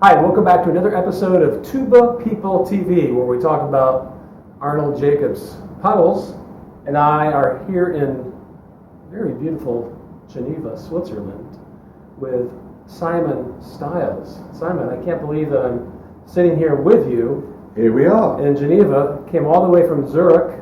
Hi, welcome back to another episode of Tuba People TV, where we talk about Arnold Jacobs. Puddles and I are here in very beautiful Geneva, Switzerland, with Simon Stiles. Simon, I can't believe that I'm sitting here with you. Here we are. In Geneva. Came all the way from Zurich.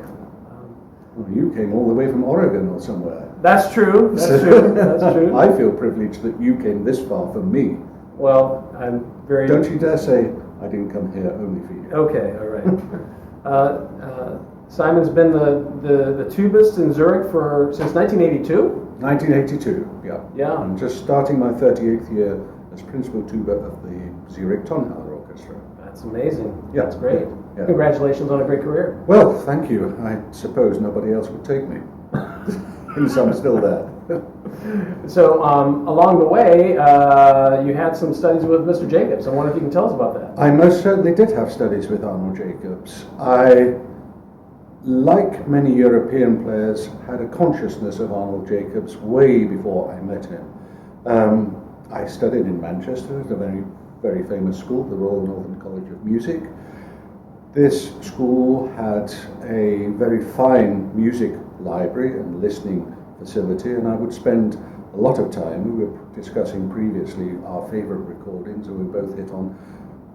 Well, you came all the way from Oregon or somewhere. That's true. That's true. That's true. I feel privileged that you came this far for me. Well, I'm very... Don't you dare say I didn't come here only for you. Okay, all right. Simon's been the tubist in Zurich since 1982? 1982, yeah. Yeah. I'm just starting my 38th year as principal tuba of the Zurich Tonhalle Orchestra. That's amazing. Yeah. That's great. Yeah. Congratulations on a great career. Well, thank you. I suppose nobody else would take me. Since I'm still there. So, along the way, you had some studies with Mr. Jacobs. I wonder if you can tell us about that. I most certainly did have studies with Arnold Jacobs. I, like many European players, had a consciousness of Arnold Jacobs way before I met him. I studied in Manchester at a very, very famous school, the Royal Northern College of Music. This school had a very fine music library and listening facility, and I would spend a lot of time. We were discussing previously our favorite recordings, and we both hit on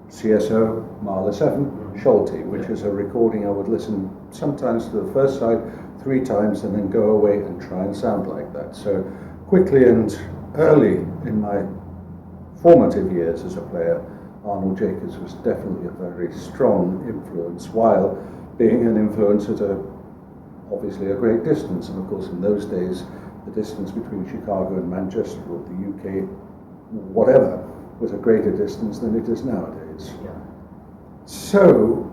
CSO Mahler 7 Schulte, which is a recording I would listen sometimes to the first side 3 times and then go away and try and sound like that. So quickly and early in my formative years as a player, Arnold Jacobs was definitely a very strong influence, while being an influence at obviously a great distance. And of course, in those days, the distance between Chicago and Manchester, or the UK, whatever, was a greater distance than it is nowadays. Yeah. So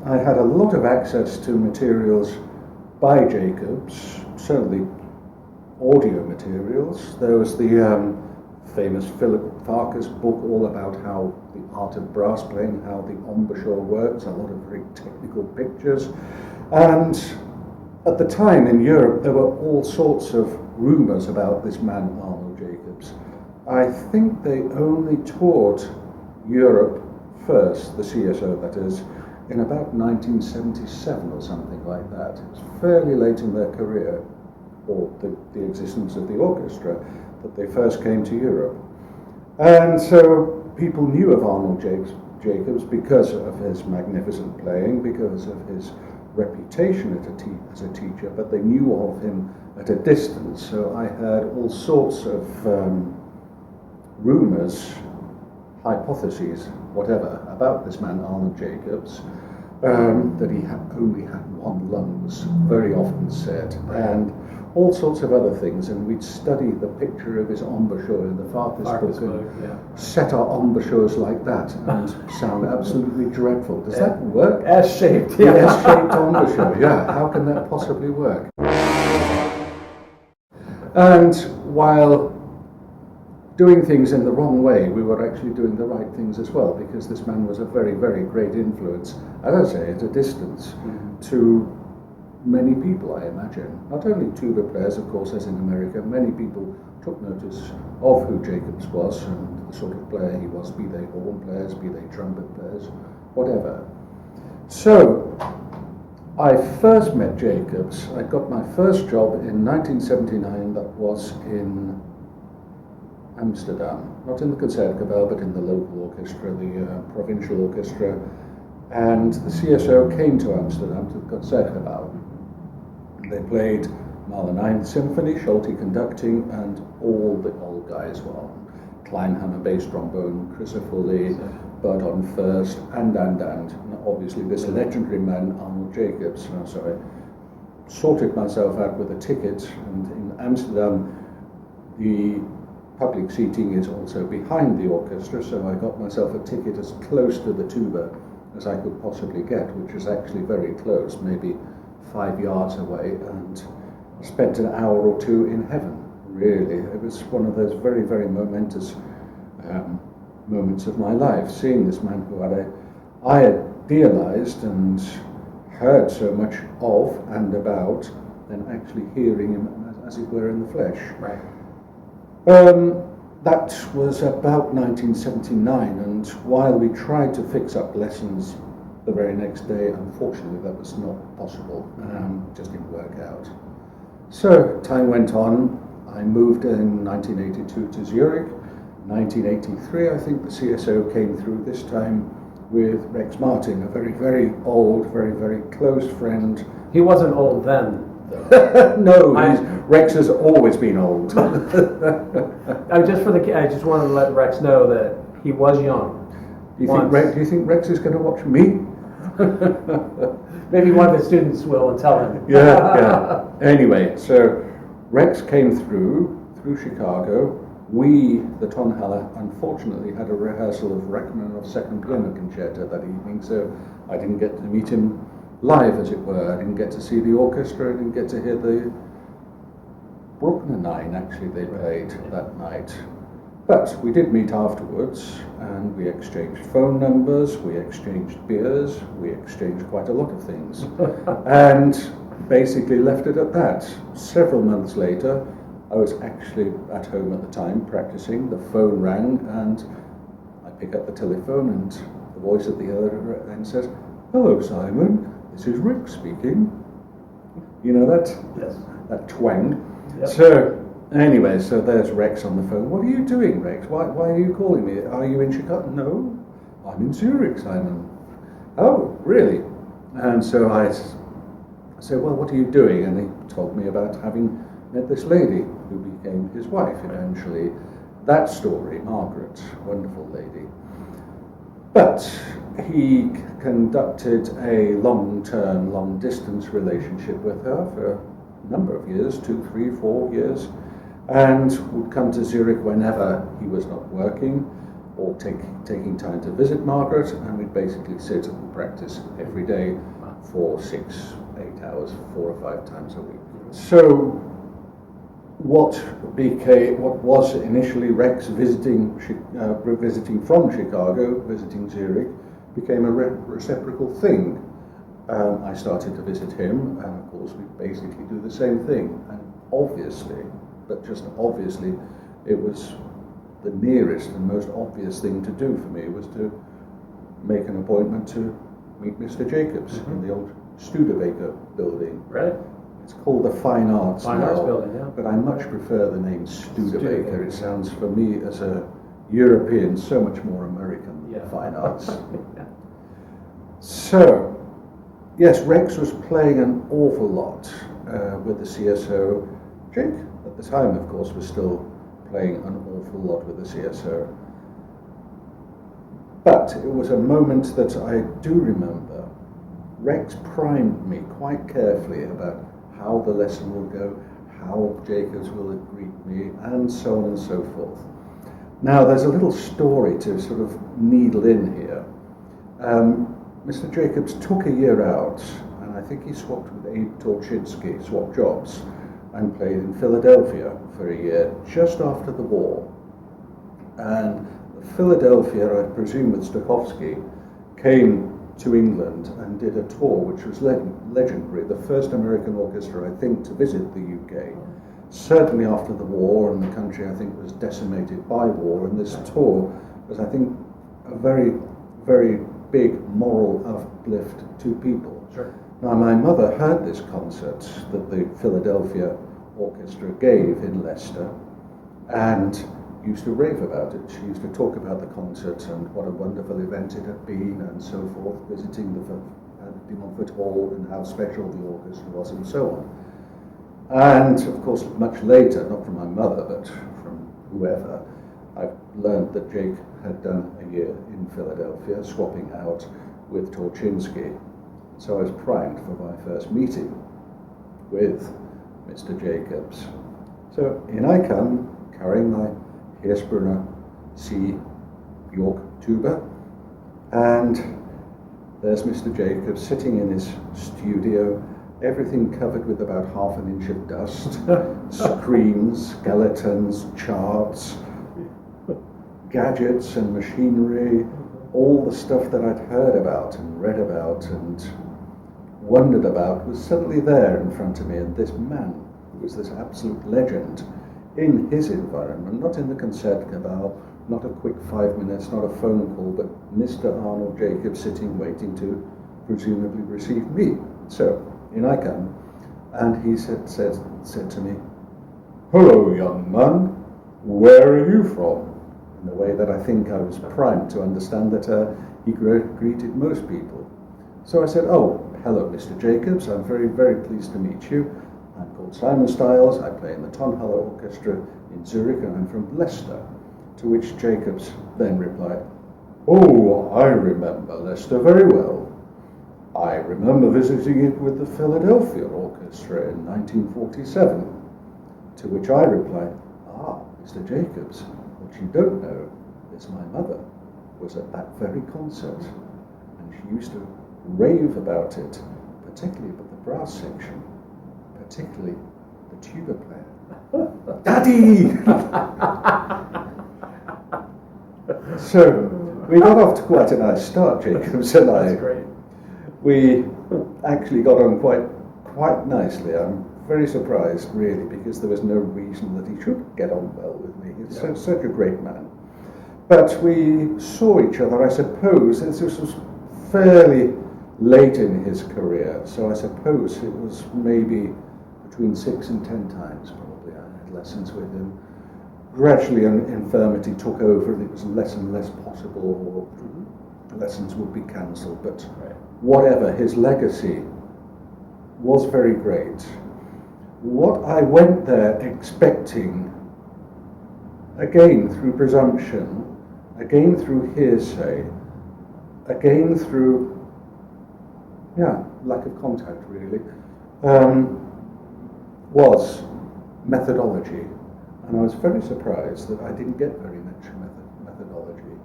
I had a lot of access to materials by Jacobs, certainly audio materials. There was the famous Philip Farker's book all about how the art of brass playing, how the embouchure works, a lot of very technical pictures. And at the time in Europe, there were all sorts of rumors about this man, Arnold Jacobs. I think they only toured Europe first, the CSO that is, in about 1977 or something like that. It was fairly late in their career, or the existence of the orchestra, that they first came to Europe. And so people knew of Arnold Jacobs because of his magnificent playing, because of his reputation as a teacher, but they knew of him at a distance. So I heard all sorts of rumors, hypotheses, whatever, about this man Arnold Jacobs, that he only had 1 lungs, very often said, and all sorts of other things. And we'd study the picture of his embouchure in the Farkas book and set our embouchures like that and sound absolutely dreadful. Does that work? S-shaped, The S-shaped embouchure, yeah. How can that possibly work? And while doing things in the wrong way, we were actually doing the right things as well, because this man was a very, very great influence, as I say, at a distance, to many people, I imagine. Not only tuba players, of course, as in America, many people took notice of who Jacobs was and the sort of player he was, be they horn players, be they trumpet players, whatever. So, I first met Jacobs. I got my first job in 1979, that was in Amsterdam, not in the Concertgebouw, but in the local orchestra, the provincial orchestra. And the CSO came to Amsterdam to the Concertgebouw. They played Mahler 9th Symphony, Schulte conducting, and all the old guys were on. Kleinhammer bass trombone, Crisafulli, Bud on first, and obviously this legendary man, Arnold Jacobs. So I sorted myself out with a ticket, and in Amsterdam, the public seating is also behind the orchestra, so I got myself a ticket as close to the tuba as I could possibly get, which is actually very close, maybe 5 yards away, and spent an hour or 2 in heaven, really. It was one of those very, very momentous moments of my life, seeing this man who I idealized and heard so much of and about, and actually hearing him, as it were, in the flesh. Right. that was about 1979, and while we tried to fix up lessons the very next day, unfortunately that was not possible. Just didn't work out. So time went on. I moved in 1982 to Zurich. 1983, I think the CSO came through, this time with Rex Martin, a very, very old, very, very close friend. He wasn't old then. No, Rex has always been old. I just wanted to let Rex know that he was young. Do you think Rex is going to watch me? Maybe one of his students will and tell him. Yeah. Anyway, so Rex came through Chicago. We, the Tonhalle, unfortunately had a rehearsal of Rachmaninoff's second piano concerto that evening, so I didn't get to meet him live, as it were. I didn't get to see the orchestra. I didn't get to hear the Bruckner 9, actually, they played that night. But we did meet afterwards, and we exchanged phone numbers, we exchanged beers, we exchanged quite a lot of things, and basically left it at that. Several months later, I was actually at home at the time practicing. The phone rang, and I pick up the telephone, and the voice at the other end says, "Hello, Simon. This is Rick speaking." You know that? Yes. That twang. Yep. So anyway, so there's Rex on the phone. "What are you doing, Rex? Why are you calling me? Are you in Chicago?" "No, I'm in Zurich, Simon." "Oh, really?" And so I said, "Well, what are you doing?" And he told me about having met this lady who became his wife eventually. That story, Margaret, wonderful lady. But he conducted a long-term, long-distance relationship with her for a number of years, 2, 3, 4 years, and would come to Zurich whenever he was not working or taking time to visit Margaret, and we'd basically sit and practice every day for 6, 8 hours, 4 or 5 times a week. So what was initially Rex visiting from Chicago, visiting Zurich, became a reciprocal thing. I started to visit him, and of course we basically do the same thing. And obviously, but just obviously, it was the nearest and most obvious thing to do for me was to make an appointment to meet Mr. Jacobs in the old Studebaker building. Right. It's called the Fine Arts now, Building, yeah. but I much prefer the name Studebaker. It sounds, for me as a European, so much more American than Fine Arts. Yeah. So, yes, Rex was playing an awful lot with the CSO. Jake, at the time, of course, was still playing an awful lot with the CSO. But it was a moment that I do remember. Rex primed me quite carefully about how the lesson will go, how Jacobs will greet me, and so on and so forth. Now, there's a little story to sort of needle in here. Mr. Jacobs took a year out, and I think he swapped with Abe Torchinsky, swapped jobs, and played in Philadelphia for a year, just after the war. And Philadelphia, I presume with Stokowski, came to England and did a tour which was legendary, the first American orchestra, I think, to visit the UK. Certainly after the war, and the country, I think, was decimated by war, and this tour was, I think, a very, very big moral uplift to people. Sure. Now, my mother heard this concert that the Philadelphia Orchestra gave in Leicester, and used to rave about it. She used to talk about the concert and what a wonderful event it had been and so forth, visiting the De Montfort Hall and how special the orchestra was and so on. And of course, much later, not from my mother, but from whoever, I learned that Jake had done a year in Philadelphia, swapping out with Torchinsky. So I was primed for my first meeting with Mr. Jacobs. So in I come, carrying my Hirschbrunner C. York tuba, and there's Mr. Jacobs sitting in his studio, everything covered with about ½ an inch of dust, screens, skeletons, charts, gadgets and machinery, all the stuff that I'd heard about and read about and wondered about was suddenly there in front of me, and this man, who was this absolute legend, in his environment, not in the Concertgebouw, not a quick 5 minutes, not a phone call, but Mr. Arnold Jacobs sitting waiting to presumably receive me. So in I come, and he said to me, "Hello, young man, where are you from?" In the way that I think I was primed to understand that he greeted most people. So I said, "Oh, hello, Mr. Jacobs, I'm very, very pleased to meet you. I'm called Simon Stiles, I play in the Tonhalle Orchestra in Zurich, and I'm from Leicester." To which Jacobs then replied, "Oh, I remember Leicester very well. I remember visiting it with the Philadelphia Orchestra in 1947. To which I replied, "Ah, Mr. Jacobs, what you don't know is my mother was at that very concert, and she used to rave about it, particularly about the brass section, particularly the tuba player." Daddy! So we got off to quite a nice start, Jacobs and I. That's great. We actually got on quite nicely. I'm very surprised, really, because there was no reason that he should get on well with me. He's such a great man. But we saw each other, I suppose, this was fairly late in his career, so I suppose it was maybe between 6 and 10 times probably I had lessons with him. Gradually infirmity took over and it was less and less possible, or lessons would be cancelled, but whatever, his legacy was very great. What I went there expecting, again through presumption, again through hearsay, again through lack of contact really, was methodology. And I was very surprised that I didn't get very much methodology.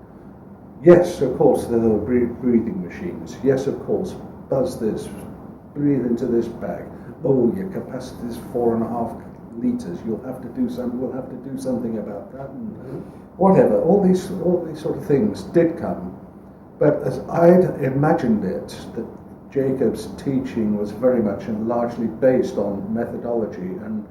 Yes, of course, there were breathing machines. Yes, of course, buzz this, breathe into this bag. Oh, your capacity is 4.5 litres. We'll have to do something about that. And whatever, all these sort of things did come. But as I'd imagined it, that Jacobs' teaching was very much and largely based on methodology, and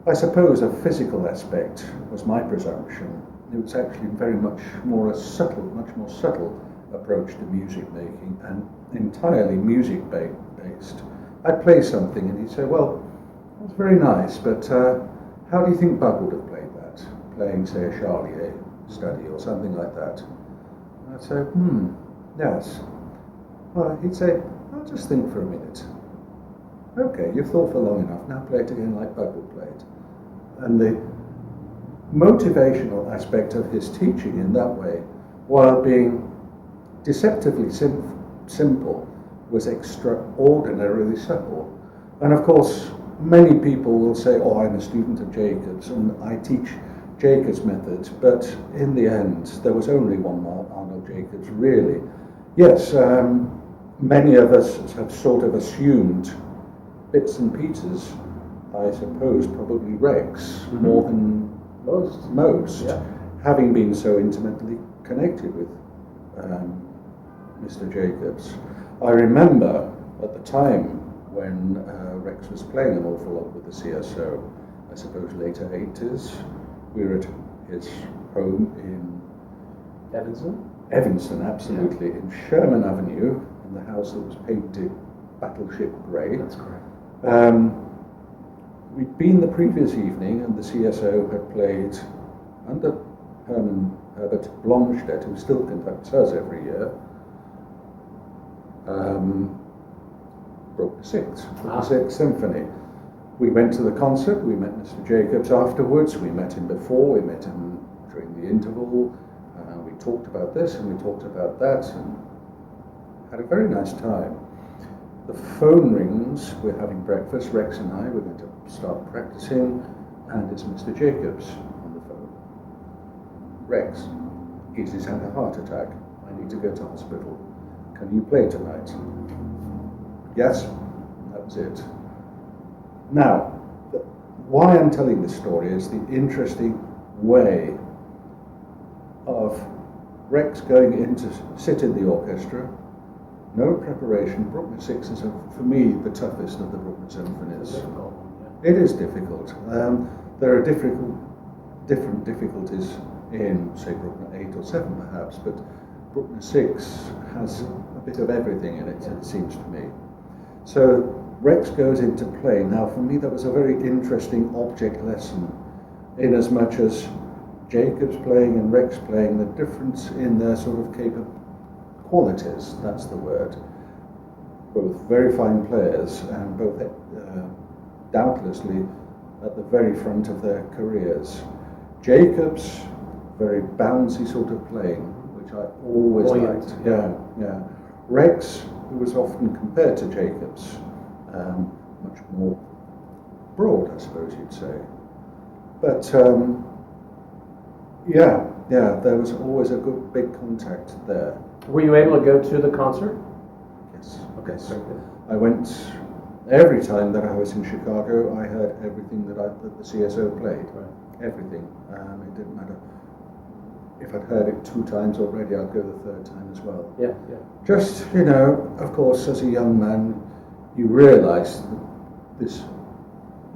I suppose a physical aspect was my presumption. It was actually very much more subtle approach to music making, and entirely music based. I'd play something and he'd say, "Well, that's very nice, but how do you think Bud would have played that? Playing, say, a Charlier study or something like that." And I'd say, yes. Well, he'd say, "I'll just think for a minute." "Okay, you've thought for long enough, now play it again like Bud would play it." And the motivational aspect of his teaching in that way, while being deceptively simple, was extraordinarily subtle. And of course, many people will say, "Oh, I'm a student of Jacobs and I teach Jacobs methods," but in the end, there was only one Arnold Jacobs, really. Yes, many of us have sort of assumed bits and pieces, I suppose, probably Rex, more than most, having been so intimately connected with Mr. Jacobs. I remember at the time when Rex was playing an awful lot with the CSO, I suppose later 80s, we were at his home in Evanston, absolutely, in Sherman Avenue, in the house that was painted battleship grey. That's correct. We'd been the previous evening and the CSO had played under Herbert Blomstedt, who still conducts us every year, Bruckner 6, the Sixth Symphony. We went to the concert, we met Mr. Jacobs afterwards, we met him before, we met him during the interval, we talked about this and we talked about that and had a very nice time. The phone rings, we're having breakfast, Rex and I, we're going to start practicing, and it's Mr. Jacobs on the phone. "Rex, he's had a heart attack, I need to go to hospital. Can you play tonight?" Yes, that was it. Now, why I'm telling this story is the interesting way of Rex going in to sit in the orchestra, no preparation. Bruckner 6 is, for me, the toughest of the Bruckner symphonies. It is difficult. there are different difficulties in, say, Bruckner 8 or 7 perhaps, but Bruckner 6 has a bit of everything in it, it seems to me. So Rex goes into play. Now for me that was a very interesting object lesson, in as much as Jacobs playing and Rex playing, the difference in their sort of qualities, that's the word. Both very fine players and both doubtlessly at the very front of their careers. Jacobs, very bouncy sort of playing, which I always liked. Yeah. Rex, who was often compared to Jacobs, much more broad, I suppose you'd say. But there was always a good big contact there. Were you able to go to the concert? Yes. Okay. Yes. I went every time that I was in Chicago. I heard everything that the CSO played. Right. Everything. It didn't matter if I'd heard it 2 times already. I'd go the 3rd time as well. Yeah. Just, of course, as a young man, you realise that this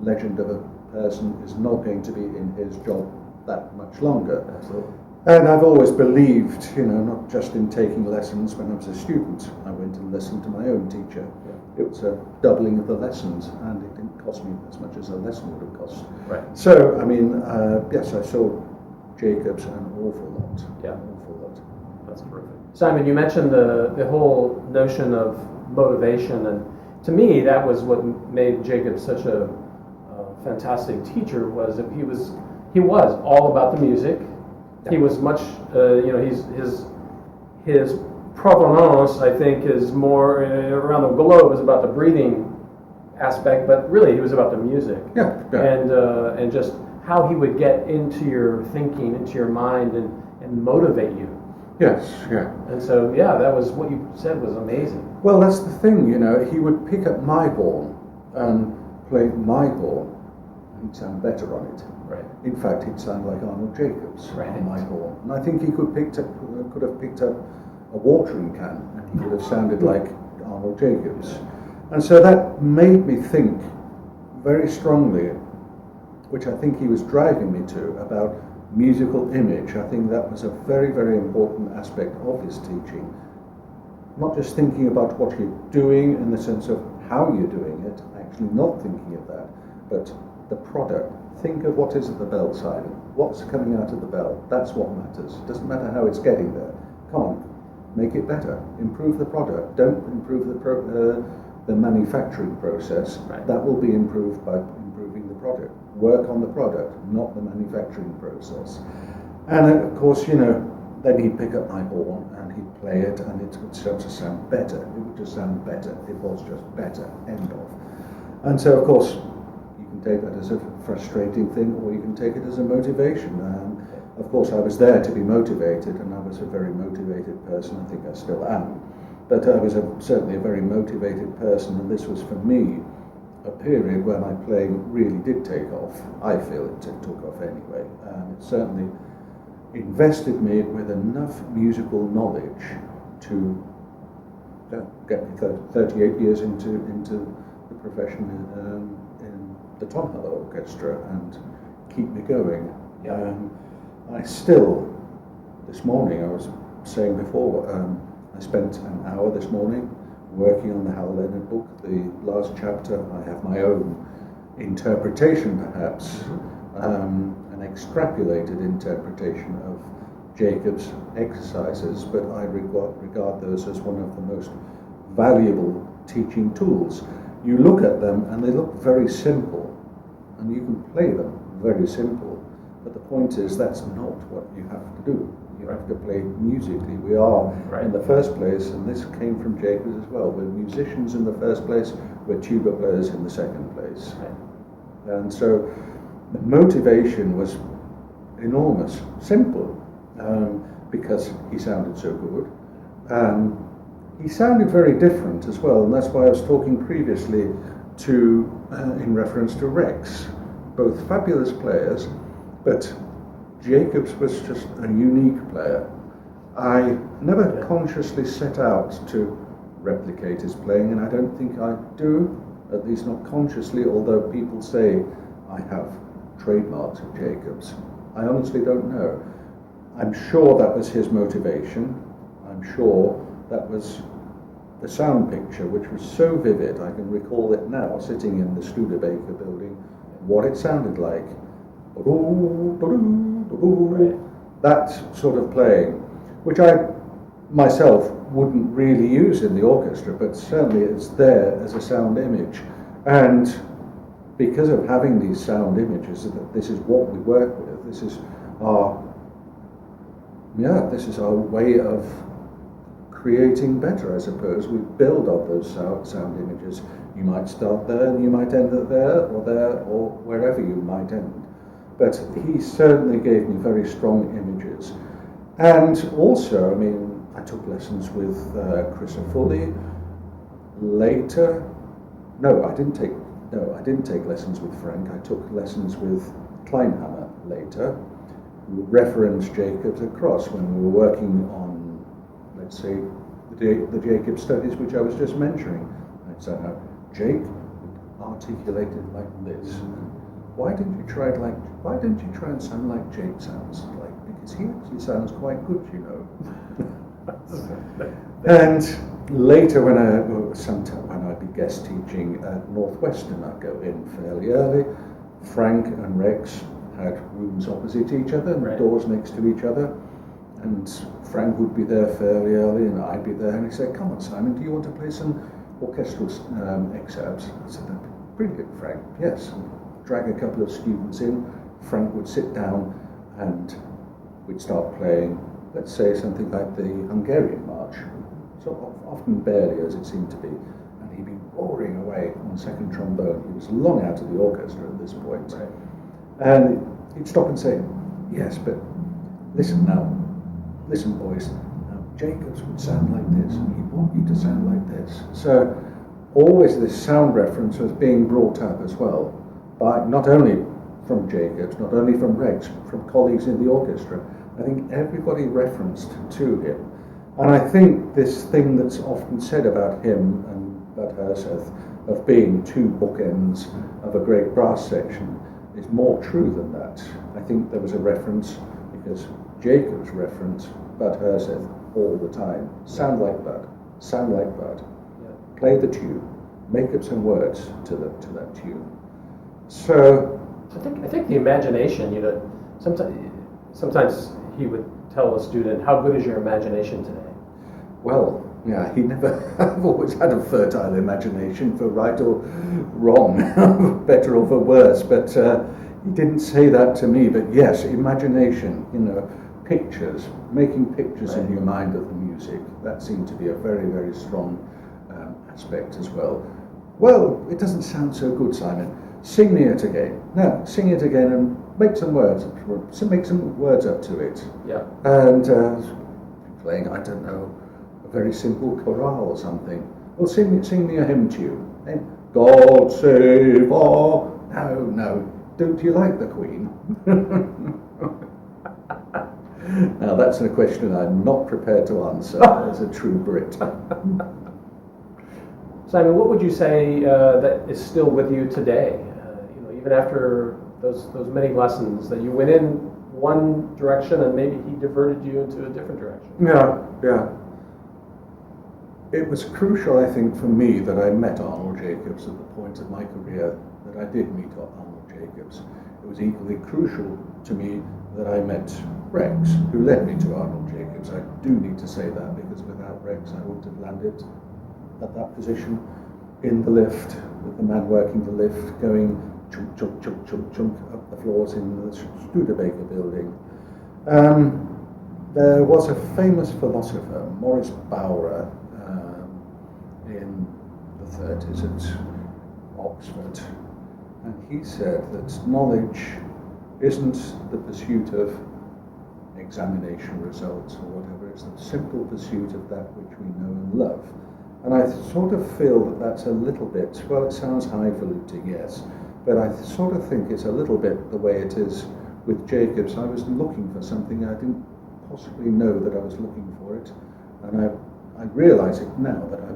legend of a person is not going to be in his job that much longer. Absolutely. And I've always believed, not just in taking lessons when I was a student. I went and listened to my own teacher. Yeah. It was a doubling of the lessons, and it didn't cost me as much as a lesson would have cost. Right. So, yes, I saw Jacobs an awful lot. Yeah. An awful lot. That's terrific. Simon, you mentioned the whole notion of motivation, and to me that was what made Jacobs such a fantastic teacher, was that he was all about the music. Yeah. He was much, his provenance, I think, is more around the globe is about the breathing aspect, but really he was about the music. Yeah. And just how he would get into your thinking, into your mind, and motivate you. Yes, yeah. And so, that was what you said was amazing. Well, that's the thing, he would pick up my horn and play my horn, and he'd sound better on it. Right. In fact, he'd sound like Arnold Jacobs on my horn. And I think he could have picked up a watering can, and he would have sounded like Arnold Jacobs. And so that made me think very strongly, which I think he was driving me to, about musical image. I think that was a very, very important aspect of his teaching. Not just thinking about what you're doing in the sense of how you're doing it, actually not thinking of that, but the product. Think of what is at the bell side, what's coming out of the bell. That's what matters. It doesn't matter how it's getting there. Come on, make it better. Improve the product. Don't improve the manufacturing process. Right. That will be improved by improving the product. Work on the product, not the manufacturing process. And of course, then he'd pick up my horn and he'd play it, and it would start to sound better. It would just sound better. It was just better. End of. And so, of course, you can take that as a frustrating thing, or you can take it as a motivation. Of course, I was there to be motivated, and I was a very motivated person. I think I still am. But I was certainly a very motivated person, and this was, for me, a period where my playing really did take off. I feel it took off anyway. It certainly invested me with enough musical knowledge to get me 38 years into the profession in the Tonhalle Orchestra and keep me going. Yeah. I still, this morning, I was saying before, I spent an hour this morning working on the Hal Leonard book, the last chapter. I have my own interpretation, perhaps, an extrapolated interpretation of Jacobs' exercises, but I regard those as one of the most valuable teaching tools. You look at them and they look very simple, and you can play them very simple, but the point is that's not what you have to do. You have to play musically. We are, in the first place, and this came from Jacobs as well, we're musicians in the first place, we're tuba players in the second place. And so the motivation was enormous, simple, because he sounded so good. He sounded very different as well, and that's why I was talking previously in reference to Rex. Both fabulous players, but Jacobs was just a unique player. I never consciously set out to replicate his playing, and I don't think I do, at least not consciously, although people say I have trademarks of Jacobs? I honestly don't know. I'm sure that was his motivation. I'm sure that was the sound picture, which was so vivid. I can recall it now, sitting in the Studebaker building, what it sounded like. That sort of playing, which I myself wouldn't really use in the orchestra, but certainly it's there as a sound image. And because of having these sound images, this is what we work with. This is our way of creating better, I suppose. We build up those sound images. You might start there and you might end there, or wherever you might end. But he certainly gave me very strong images. And also, I mean, I took lessons with Chris Foley later. No, I didn't take lessons with Frank. I took lessons with Kleinhammer later, who referenced Jacobs across when we were working on, let's say, the Jacobs studies, which I was just mentioning. I'd say, Jake articulated like this. Why didn't you try and sound like Jake sounds like? Because he actually sounds quite good, you know. And later, when I'd be guest teaching at Northwestern, I'd go in fairly early. Frank and Rex had rooms opposite each other and doors next to each other. And Frank would be there fairly early, and I'd be there. And he'd say, "Come on, Simon, do you want to play some orchestral excerpts?" I said, "Brilliant, Frank. Yes." Drag a couple of students in. Frank would sit down, and we'd start playing, let's say, something like the Hungarian March, so often barely as it seemed to be, and he'd be roaring away on second trombone. He was long out of the orchestra at this point. Right. And he'd stop and say, "Yes, but listen boys, now Jacobs would sound like this, and he'd want you to sound like this." So always this sound reference was being brought up as well, by not only from Jacobs, not only from Rex, but from colleagues in the orchestra. I think everybody referenced to him. And I think this thing that's often said about him and about Herseth, of being two bookends of a great brass section, is more true than that. I think there was a reference, because Jacobs referenced Bud Herseth all the time. Sound like Bud, sound like Bud. Yeah. Play the tune, make up some words to that tune. So I think the imagination, you know, sometimes he would tell a student, "How good is your imagination today?" well, yeah, I've always had a fertile imagination, for right or wrong, better or for worse, but he didn't say that to me. But yes, imagination, you know, pictures, making pictures in your mind of the music, that seemed to be a very, very strong aspect as well. "Well, it doesn't sound so good, Simon. Sing me it again." "No, sing it again and make some words up to it." Yeah. And playing, I don't know, a very simple chorale or something. "Well, sing me a hymn tune." And "God save our..." No. "Don't you like the Queen?" Now that's a question I'm not prepared to answer as a true Brit. Simon, what would you say that is still with you today? You know, even after those many lessons, that you went in one direction and maybe he diverted you into a different direction. Yeah. It was crucial, I think, for me that I met Arnold Jacobs at the point of my career that I did meet Arnold Jacobs. It was equally crucial to me that I met Rex, who led me to Arnold Jacobs. I do need to say that, because without Rex I wouldn't have landed at that position in the lift, with the man working the lift, going chunk, chunk, chunk, chunk, chunk up the floors in the Studebaker building. There was a famous philosopher, Maurice Bowrer, in the 30s at Oxford, and he said that knowledge isn't the pursuit of examination results or whatever, it's the simple pursuit of that which we know and love. And I sort of feel that that's a little bit, well, it sounds highfalutin, yes, but I sort of think it's a little bit the way it is with Jacobs. I was looking for something, I didn't possibly know that I was looking for it, and I realise it now that I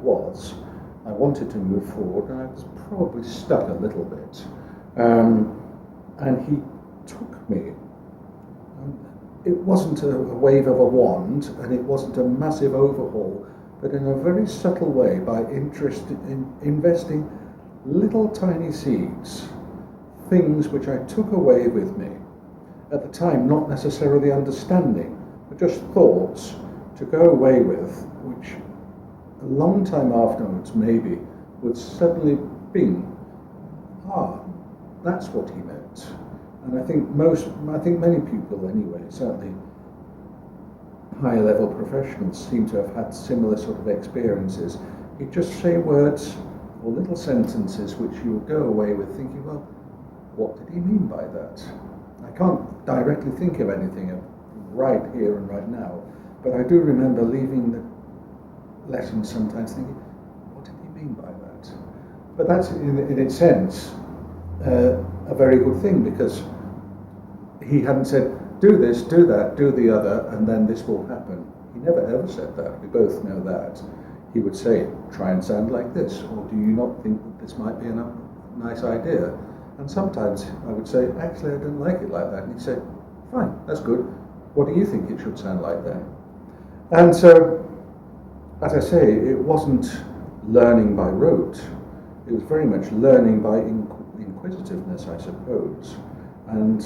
wanted to move forward, and I was probably stuck a little bit. And he took me. It wasn't a wave of a wand, and it wasn't a massive overhaul, but in a very subtle way, by investing little tiny seeds, things which I took away with me, at the time not necessarily understanding, but just thoughts to go away with, which a long time afterwards maybe would suddenly bing, that's what he meant. And I think many people anyway, certainly higher level professionals, seem to have had similar sort of experiences. You just say words or little sentences which you will go away with thinking, well, what did he mean by that? I can't directly think of anything right here and right now, but I do remember leaving the lesson sometimes thinking, what did he mean by that? But that's in its sense a very good thing, because he hadn't said, do this, do that, do the other, and then this will happen. He never ever said that. We both know that. He would say, try and sound like this, or do you not think that this might be a nice idea? And sometimes I would say, actually I don't like it like that. And he'd say, fine, that's good. What do you think it should sound like then? And so, as I say, it wasn't learning by rote. It was very much learning by inquisitiveness, I suppose. And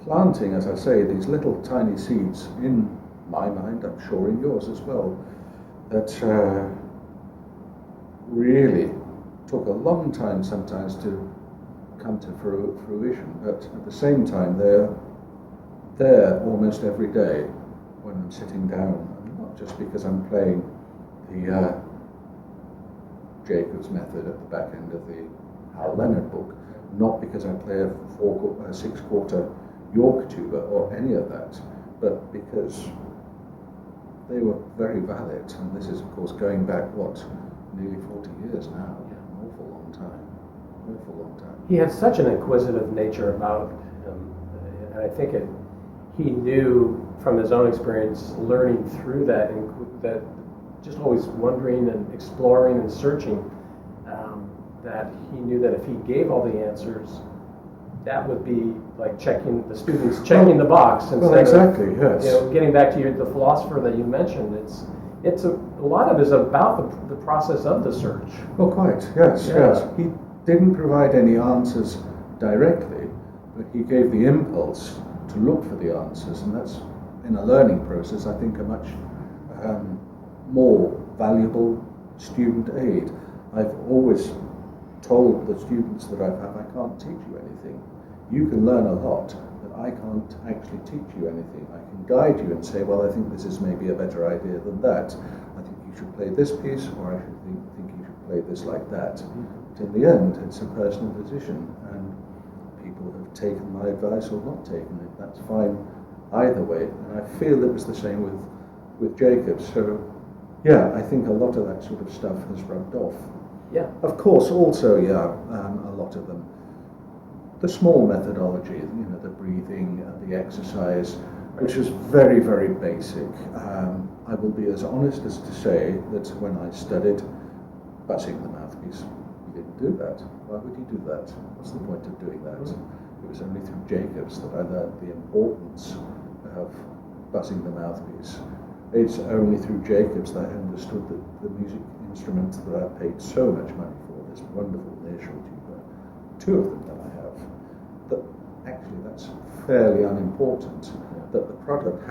planting, as I say, these little tiny seeds in my mind, I'm sure in yours as well, that really took a long time sometimes to come to fruition, but at the same time they're there almost every day when I'm sitting down, and not just because I'm playing the Jacobs method at the back end of the Hal Leonard book, not because I play a 6/4 York tuba or any of that, but because they were very valid. And this is, of course, going back, nearly 40 years now. Yeah. An awful long time. He had such an inquisitive nature about him, and I think he knew from his own experience, learning through that just always wondering and exploring and searching, that he knew that if he gave all the answers, that would be like the students checking the box instead exactly, of, yes. Getting back to the philosopher that you mentioned. It's a lot of it is about the process of the search. Well, quite, yes, Yeah. yes. He didn't provide any answers directly, but he gave the impulse to look for the answers, and that's, in a learning process, I think, a much more valuable student aid. I've always told the students that I've had, I can't teach you anything. You can learn a lot, but I can't actually teach you anything. I can guide you and say, well, I think this is maybe a better idea than that. I think you should play this piece, or I should think you should play this like that. But in the end, it's a personal decision, and people have taken my advice or not taken it. That's fine either way. And I feel it was the same with Jacobs. So, yeah, I think a lot of that sort of stuff has rubbed off. Yeah. Of course, also, a lot of them. The small methodology, the breathing, the exercise, which was very, very basic. I will be as honest as to say that when I studied buzzing the mouthpiece, you didn't do that. Why would you do that? What's the point of doing that? It was only through Jacobs that I learned the importance of buzzing the mouthpiece. It's only through Jacobs that I understood that the music instruments that I paid so much money for, this wonderful Neerschel tuba, 2 of them that I have, that actually that's fairly unimportant, that the product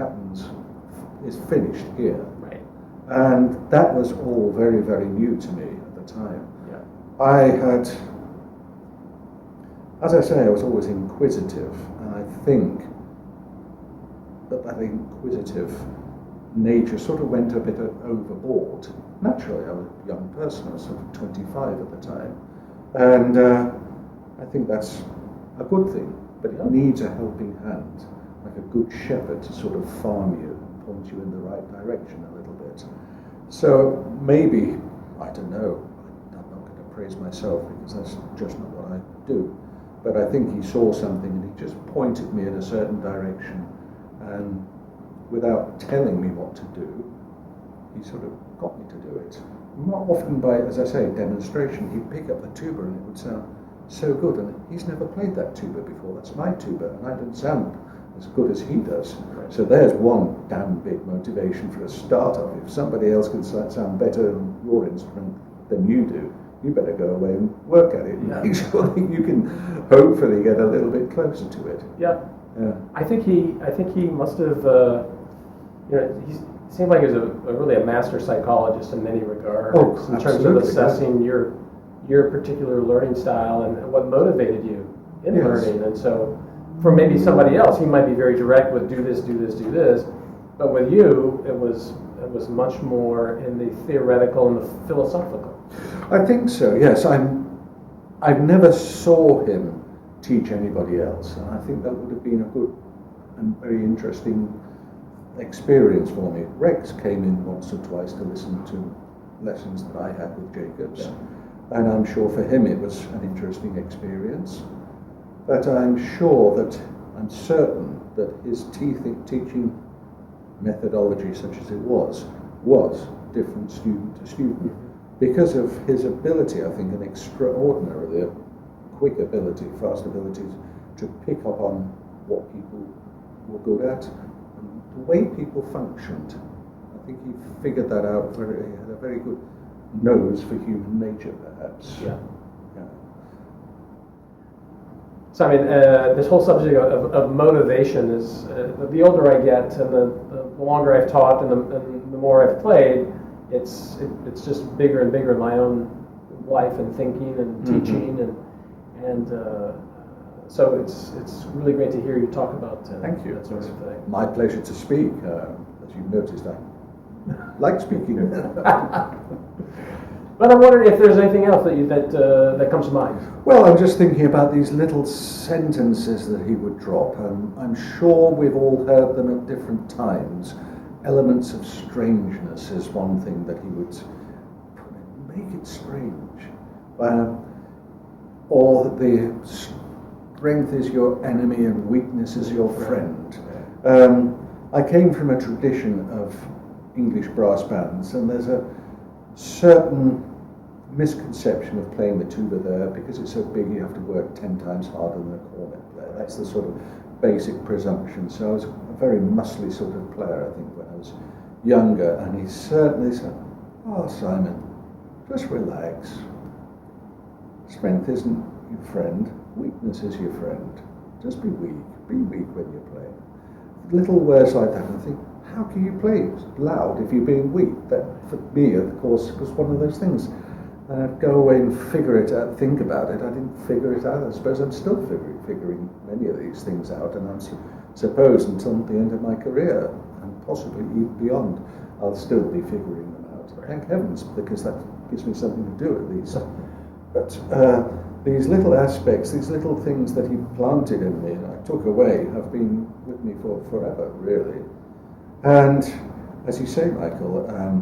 is finished here. Right. And that was all very, very new to me at the time. Yeah. I had, as I say, I was always inquisitive, and I think that inquisitive nature sort of went a bit overboard. Naturally, I was a young person, I was sort of 25 at the time, and I think that's a good thing, but it needs a helping hand, like a good shepherd to sort of farm you, point you in the right direction a little bit. So maybe, I don't know, I'm not going to praise myself because that's just not what I do, but I think he saw something and he just pointed me in a certain direction, and without telling me what to do, he sort of got me to do it. Not often by, as I say, demonstration. He'd pick up the tuba and it would sound so good, and he's never played that tuba before. That's my tuba, and I don't sound as good as he does. Right. So there's one damn big motivation for a start off. If somebody else can sound better on your instrument than you do, you better go away and work at it and make sure that you can hopefully get a little bit closer to it. Yeah. Yeah. I think he must have, he seemed like he was really a master psychologist in many regards, in terms of assessing your particular learning style and what motivated you in learning. And so, for maybe somebody else, he might be very direct with do this, do this, do this, but with you, it was much more in the theoretical and the philosophical. I think so. Yes, I've never saw him teach anybody else, and I think that would have been a good and very interesting experience for me. Rex came in once or twice to listen to lessons that I had with Jacobs, and I'm sure for him it was an interesting experience. But I'm certain that his teaching methodology, such as it was different student to student, because of his ability, I think, an extraordinarily quick ability, fast ability to pick up on what people were good at, and the way people functioned. I think he figured that out. He had a very good nose for human nature, perhaps. Yeah. So I mean, this whole subject of motivation is, the older I get and the longer I've taught and the more I've played, it's just bigger and bigger in my own life and thinking and teaching and so it's really great to hear you talk about Thank you. That sort of thing. My pleasure to speak. As you've noticed, I like speaking. But I'm wondering if there's anything else that comes to mind. Well, I'm just thinking about these little sentences that he would drop. I'm sure we've all heard them at different times. Elements of strangeness is one thing that he would make it strange. Or that the strength is your enemy and weakness is your friend. I came from a tradition of English brass bands, and there's a certain misconception of playing the tuba there. Because it's so big you have to work 10 times harder than a cornet player. That's the sort of basic presumption. So I was a very muscly sort of player, I think, when I was younger, and he certainly said, "Oh, Simon, just relax. Strength isn't your friend, weakness is your friend. Just be weak when you're playing." Little words like that, and I think, how can you play loud if you're being weak? That, for me, of course, was one of those things. And I'd go away and figure it out, think about it. I didn't figure it out. I suppose I'm still figuring many of these things out, and I'm suppose until the end of my career, and possibly even beyond, I'll still be figuring them out. Thank heavens, because that gives me something to do at least. But these little aspects, these little things that he planted in me and I took away have been with me for forever, really. And as you say, Michael, a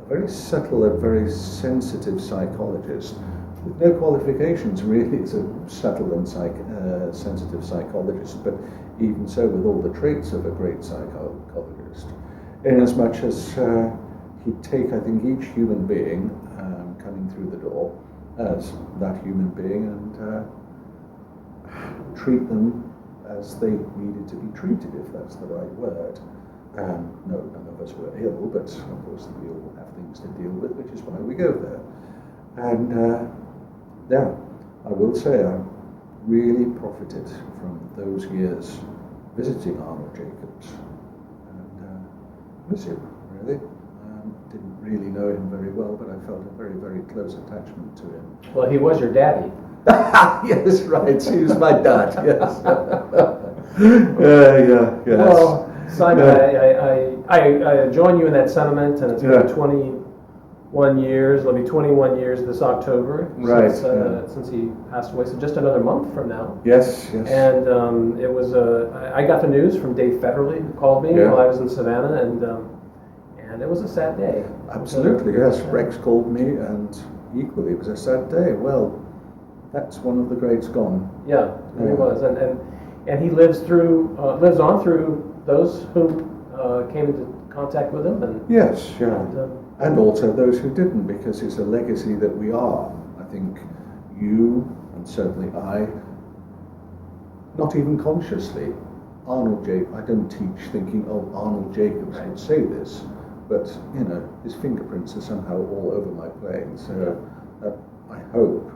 very subtle and very sensitive psychologist with no qualifications really as a subtle and sensitive psychologist, but even so with all the traits of a great psychologist, inasmuch as he'd take, I think, each human being coming through the door as that human being and treat them as they needed to be treated, if that's the right word. No, none of us were ill, but of course we all have things to deal with, which is why we go there. And I will say I really profited from those years visiting Arnold Jacobs, and miss him, really. Didn't really know him very well, but I felt a very, very close attachment to him. Well, he was your daddy. Yes, right. He was my dad. Yes. Yes. Well, Simon, I join you in that sentiment, and it's been 21 years. It'll be 21 years this October since he passed away. So just another month from now. Yes. And it was I got the news from Dave Federley, who called me while I was in Savannah, and it was a sad day. Absolutely, yes. Rex called me, and equally it was a sad day. Well, that's one of the greats gone. Yeah, he was, and he lives on through those who came into contact with him. And yes, and also those who didn't, because it's a legacy that we are. I think you and and certainly not even consciously, Arnold Jacobs, I don't teach thinking, oh, Arnold Jacobs would say this, but, you know, his fingerprints are somehow all over my playing, so I hope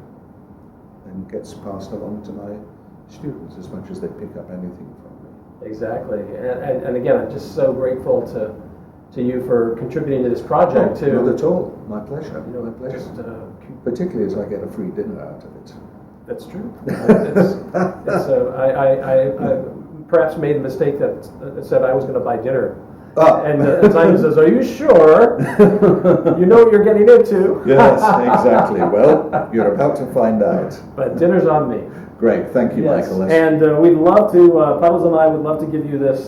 then gets passed along to my students as much as they pick up anything from me. Exactly, and again, I'm just so grateful to you for contributing to this project too. Not at all, my pleasure, You know, my pleasure. just, Particularly as I get a free dinner out of it. that's true. I perhaps made the mistake that said I was going to buy dinner. And Simon says, "Are you sure? You know what you're getting into?" Yes, exactly. Well, you're about to find out. But dinner's on me. Great, thank you, Yes. Michael. And we'd love to, Puddles and I would love to give you this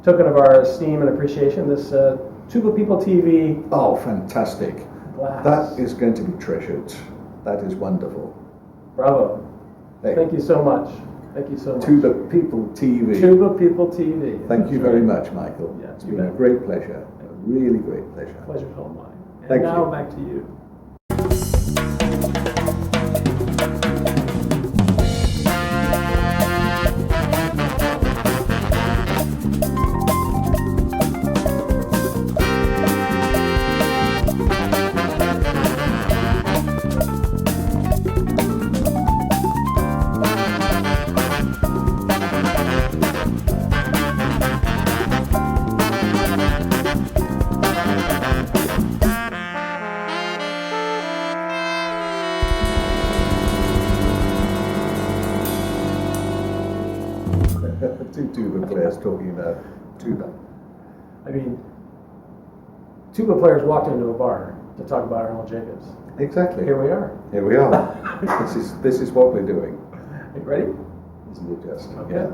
token of our esteem and appreciation, this TubaPeopleTV Oh, fantastic. glass. That is going to be treasured. That is wonderful. Bravo. Hey, Thank you so much. Thank you so much. TubaPeopleTV. TubaPeopleTV. Thank you very much, Michael. Yeah, It's you been a bet. great pleasure. A really great pleasure. Pleasure's all mine. And Thank now you. back to you. Two tuba players talking about tuba. I mean, tuba players walked into a bar to talk about Arnold Jacobs. Exactly. Here we are. Here we are. This is what we're doing. You ready? Isn't it just? Okay. Yeah.